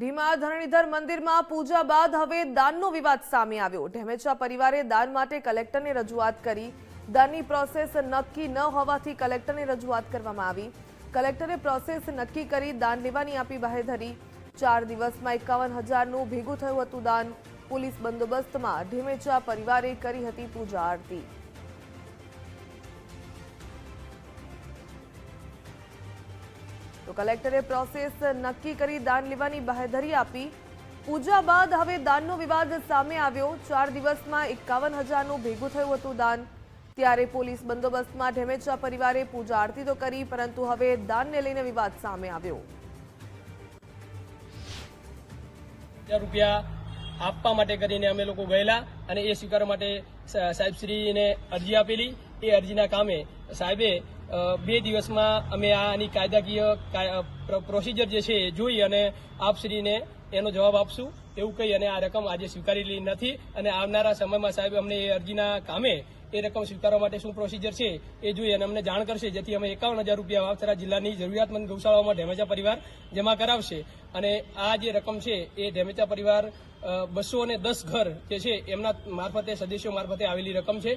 ભીમા ધરણીધર મંદિરમાં પૂજા બાદ હવે દાનનો વિવાદ સામે આવ્યો। ઢેમેચા પરિવારે દાન માટે કલેક્ટરને રજૂઆત કરી। દાનની પ્રોસેસ નક્કી ન હોવાથી કલેક્ટરને રજૂઆત કરવામાં આવી। કલેક્ટરે પ્રોસેસ નક્કી કરી દાન લેવાની આપી બાહેધરી। 4 દિવસમાં 51,000નું ભેગું થયું હતું દાન। પોલીસ બંદોબસ્તમાં ઢેમેચા પરિવારે કરી હતી પૂજા આરતી। तो कलेक्टरे प्रोसेस नक्की करी दान लेवानी बाहेधरी आपी। पूजा बाद हवे दाननो विवाद सामे आव्यो। 4 दिवसमां 51,000નું ભેગું થયું હતું દાન। ત્યારે પોલીસ બંદોબસ્તમાં ઢેમેચા પરિવારે પૂજા આરતી તો કરી, પરંતુ હવે દાનને લઈને વિવાદ સામે આવ્યો। રૂપિયા આપવા માટે કરીને અમે લોકો ગયેલા અને એ સ્વીકારવા માટે સાહેબશ્રીને અરજી આપેલી। એ અરજીના કામે સાહેબે 2 દિવસમાં અમે આની કાયદાકીય પ્રોસિજર જે છે એ જોઈ અને આપશ્રીને એનો જવાબ આપશું એવું કહી અને આ રકમ આજે સ્વીકારેલી નથી અને આવનારા સમયમાં સાહેબ અમને એ અરજીના કામે એ રકમ સ્વીકારવા માટે શું પ્રોસિજર છે એ જોઈ અને અમને જાણ કરશે, જેથી અમે 51,000 રૂપિયા વાવથરા જિલ્લાની જરૂરિયાતમંદ ગૌશાળાઓમાં ઢેમેચા પરિવાર જમા કરાવશે। અને આ જે રકમ છે એ ઢેમેચા પરિવાર 210 ઘર જે છે એમના મારફતે સદસ્યો મારફતે આવેલી રકમ છે।